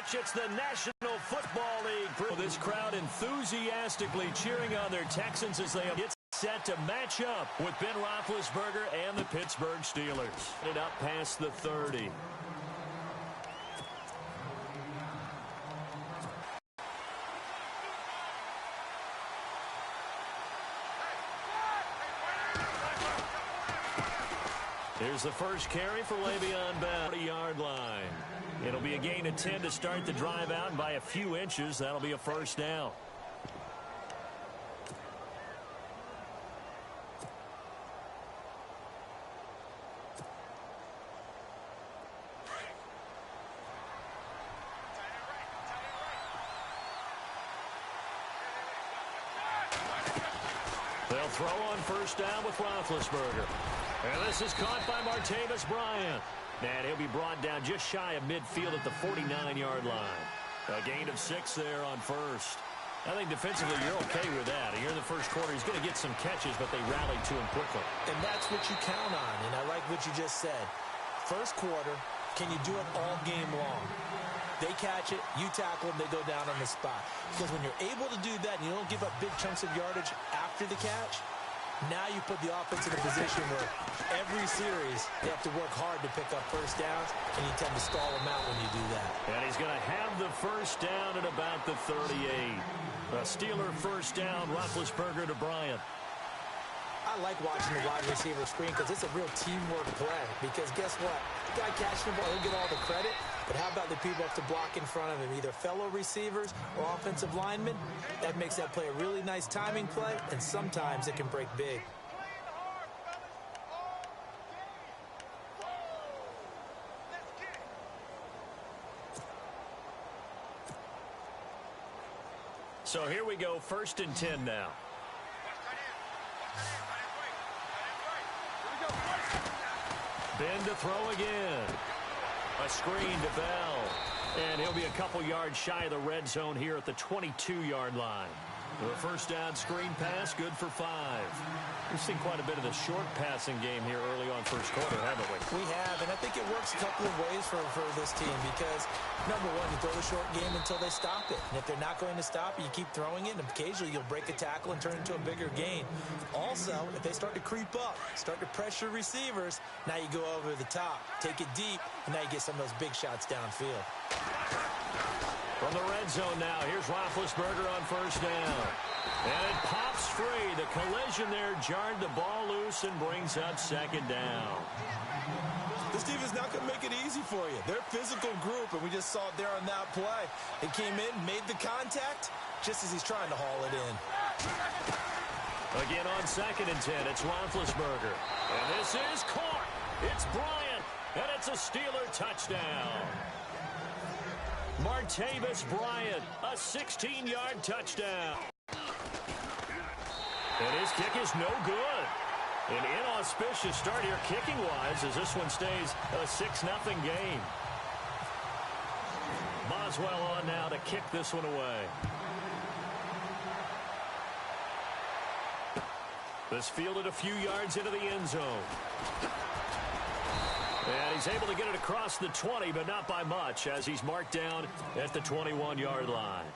watch. It's the National Football League. This crowd enthusiastically cheering on their Texans as they get set to match up with Ben Roethlisberger and the Pittsburgh Steelers. It up past the 30. Here's the first carry for Le'Veon Bell. 40-yard line. It'll be a gain of 10 to start the drive out, and by a few inches, that'll be a first down. They'll throw on first down with Roethlisberger. And this is caught by Martavis Bryant. And he'll be brought down just shy of midfield at the 49-yard line. A gain of 6 there on first. I think defensively you're okay with that. Here in the first quarter, he's going to get some catches, but they rallied to him quickly. And that's what you count on, and I like what you just said. First quarter, can you do it all game long? They catch it, you tackle them, they go down on the spot. Because when you're able to do that and you don't give up big chunks of yardage after the catch, now you put the offense in a position where every series they have to work hard to pick up first downs, and you tend to stall them out when you do that. And he's going to have the first down at about the 38. A Steeler first down, Roethlisberger to Bryant. I like watching the wide receiver screen because it's a real teamwork play. Because guess what? The guy catching the ball, he'll get all the credit. But how about the people have to block in front of him, either fellow receivers or offensive linemen? That makes that play a really nice timing play, and sometimes it can break big. So here we go, 1st and 10 now. Ben to throw again. A screen to Bell. And he'll be a couple yards shy of the red zone here at the 22-yard line. The first down screen pass, good for 5. We've seen quite a bit of the short passing game here early on first quarter, haven't we? We have, and I think it works a couple of ways for this team because, number one, you throw the short game until they stop it. And if they're not going to stop it, you keep throwing it, and occasionally you'll break a tackle and turn it into a bigger gain. Also, if they start to creep up, start to pressure receivers, now you go over the top, take it deep, and now you get some of those big shots downfield. From the red zone now, here's Roethlisberger on first down. And it pops free. The collision there jarred the ball loose and brings up second down. This team is not going to make it easy for you. They're a physical group, and we just saw it there on that play. They came in, made the contact, just as he's trying to haul it in. Again on 2nd and 10, it's Roethlisberger. And this is caught. It's Bryant, and it's a Steeler touchdown. Martavis Bryant, a 16-yard touchdown. And his kick is no good. An inauspicious start here kicking-wise as this one stays a 6-0 game. Boswell on now to kick this one away. This fielded a few yards into the end zone. And he's able to get it across the 20, but not by much, as he's marked down at the 21-yard line.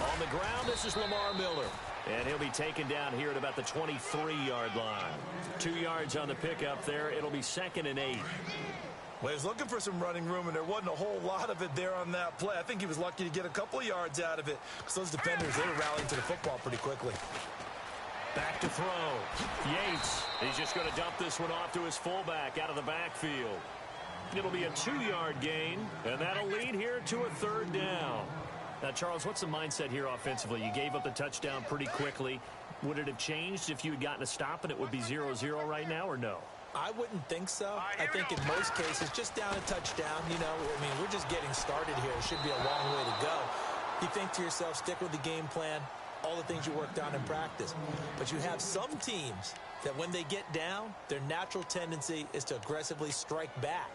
On the ground, this is Lamar Miller. And he'll be taken down here at about the 23-yard line. 2 yards on the pickup there. It'll be 2nd and 8. Well, he was looking for some running room, and there wasn't a whole lot of it there on that play. I think he was lucky to get a couple of yards out of it because those defenders, they were rallying to the football pretty quickly. Back to throw. Yates, he's just going to dump this one off to his fullback out of the backfield. It'll be a 2-yard gain, and that'll lead here to a 3rd down. Now, Charles, what's the mindset here offensively? You gave up the touchdown pretty quickly. Would it have changed if you had gotten a stop and it would be 0-0 right now, or no? I wouldn't think so. I think in most cases, just down a touchdown, you know, I mean, we're just getting started here. It should be a long way to go. You think to yourself, stick with the game plan, all the things you worked on in practice. But you have some teams that when they get down, their natural tendency is to aggressively strike back.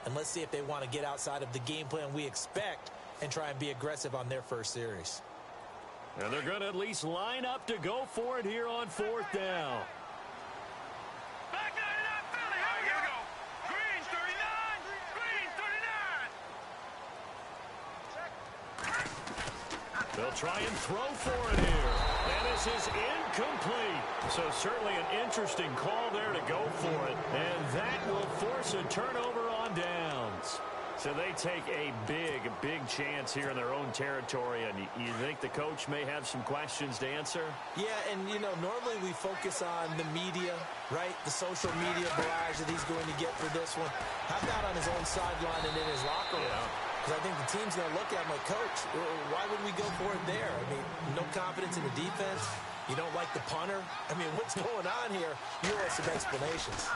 And let's see if they want to get outside of the game plan we expect and try and be aggressive on their first series. And they're going to at least line up to go for it here on 4th down. Back 99, Philly, here we go. Green 39, Green 39. They'll try and throw for it here. And this is incomplete. So certainly an interesting call there to go for it. And that will force a turnover on downs. So they take a big chance here in their own territory. And you think the coach may have some questions to answer? Yeah, and, you know, normally we focus on the media, right? The social media barrage that he's going to get for this one. How about on his own sideline and in his locker room? Because I think the team's going to look at him like, Coach, why would we go for it there? I mean, no confidence in the defense. You don't like the punter. I mean, what's going on here? You owe some explanations.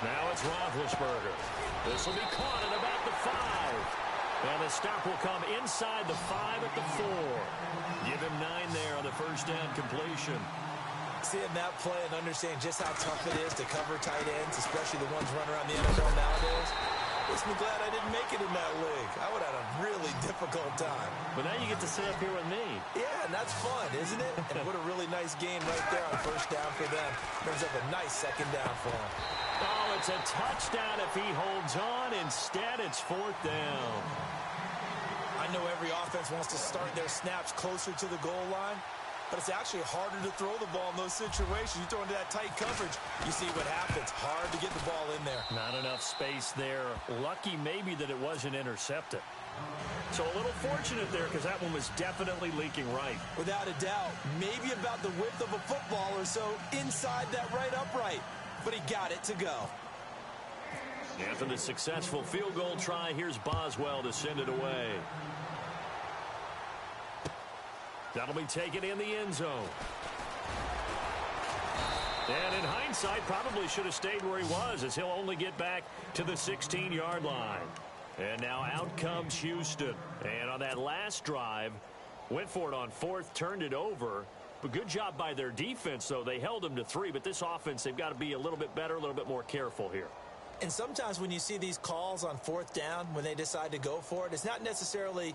Now it's Roethlisberger. This will be caught at about the 5. And the stop will come inside the 5 at the 4. Give him 9 there on the first down completion. Seeing that play and understanding just how tough it is to cover tight ends, especially the ones running around the NFL nowadays, makes me glad I didn't make it in that league. I would have had a really difficult time. But now you get to sit up here with me. Yeah, and that's fun, isn't it? And what a really nice game right there on first down for them. Brings up a nice second down for them. Oh, it's a touchdown if he holds on. Instead, it's 4th down. I know every offense wants to start their snaps closer to the goal line, but it's actually harder to throw the ball in those situations. You throw into that tight coverage, you see what happens. Hard to get the ball in there. Not enough space there. Lucky maybe that it wasn't intercepted. So a little fortunate there because that one was definitely leaking right. Without a doubt. Maybe about the width of a football or so inside that right upright. But he got it to go. After the successful field goal try, here's Boswell to send it away. That'll be taken in the end zone. And in hindsight, probably should have stayed where he was, as he'll only get back to the 16-yard line. And now out comes Houston. And on that last drive, went for it on 4th, turned it over. But good job by their defense, though. They held them to 3, but this offense, they've got to be a little bit better, a little bit more careful here. And sometimes when you see these calls on 4th down, when they decide to go for it, it's not necessarily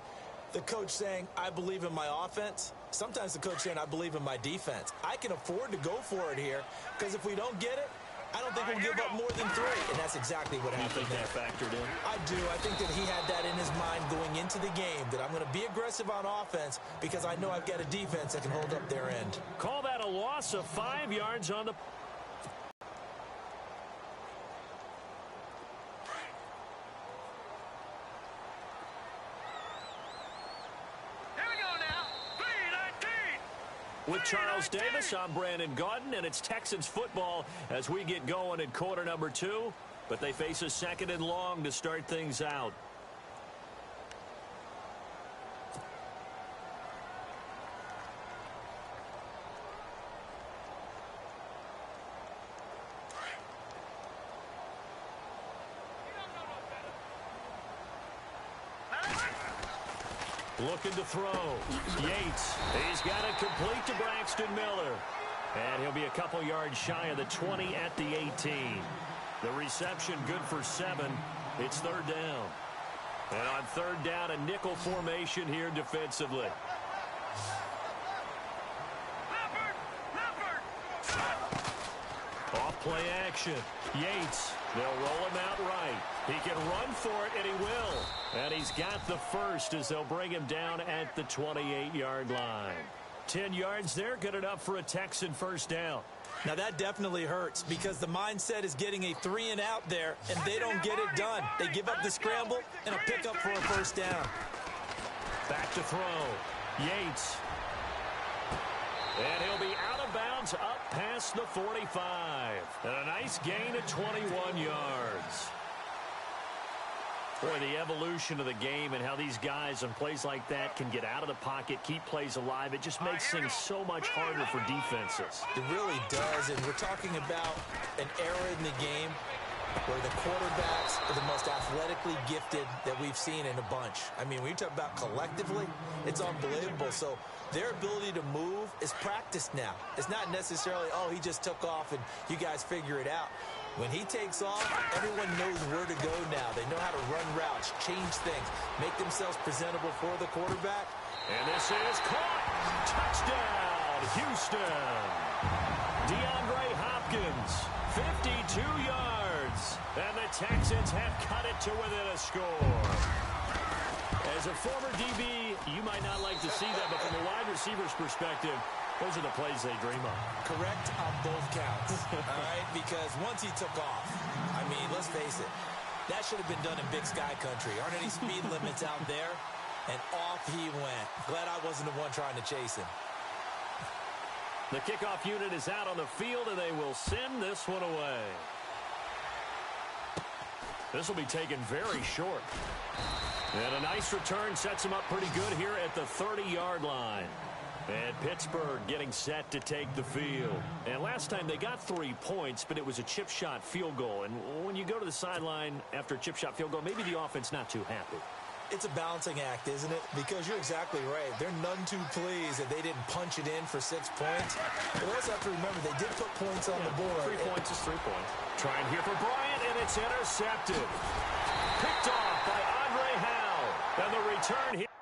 the coach saying, I believe in my offense. Sometimes the coach saying, I believe in my defense. I can afford to go for it here, because if we don't get it, I don't think we'll give up more than 3. And that's exactly what happened there. You think that factored in? I do. I think that he had that in his mind going into the game, that I'm going to be aggressive on offense because I know I've got a defense that can hold up their end. Call that a loss of 5 yards on the... With Charles Davis, I'm Brandon Gaudin, and it's Texans football as we get going in quarter number 2. But they face a 2nd and long to start things out. Looking to throw. Yates. He's got it complete to Braxton Miller. And he'll be a couple yards shy of the 20 at the 18. The reception good for 7. It's 3rd down. And on 3rd down, a nickel formation here defensively. Off play action. Yates. They'll roll him out right. He can run for it, and he will. And he's got the first as they'll bring him down at the 28-yard line. 10 yards there, good enough for a Texan first down. Now that definitely hurts because the mindset is getting a 3 and out there, and they don't get it done. They give up the scramble and a pickup for a first down. Back to throw. Yates. And he'll be out of bounds up past the 45. And a nice gain of 21 yards. Boy, the evolution of the game and how these guys on plays like that can get out of the pocket, keep plays alive, it just makes things so much harder for defenses. It really does, and we're talking about an era in the game where the quarterbacks are the most athletically gifted that we've seen in a bunch. I mean, when you talk about collectively, it's unbelievable. So their ability to move is practiced now. It's not necessarily, oh, he just took off and you guys figure it out. When he takes off, everyone knows where to go now. They know how to run routes, change things, make themselves presentable for the quarterback. And this is caught. Touchdown, Houston. DeAndre Hopkins, 52 yards. And the Texans have cut it to within a score. As a former DB, you might not like to see that, but from a wide receiver's perspective, those are the plays they dream of. Correct on both counts, all right? Because once he took off, I mean, let's face it, that should have been done in Big Sky Country. Aren't any speed limits out there? And off he went. Glad I wasn't the one trying to chase him. The kickoff unit is out on the field, and they will send this one away. This will be taken very short. And a nice return sets him up pretty good here at the 30-yard line. And Pittsburgh getting set to take the field. And last time they got 3 points, but it was a chip shot field goal. And when you go to the sideline after a chip shot field goal, maybe the offense not too happy. It's a balancing act, isn't it? Because you're exactly right. They're none too pleased that they didn't punch it in for 6 points. But also have to remember, they did put points on the board. 3 points is 3 points. Trying here for Bryant, and it's intercepted. Picked off by Andre Howe. And the return here.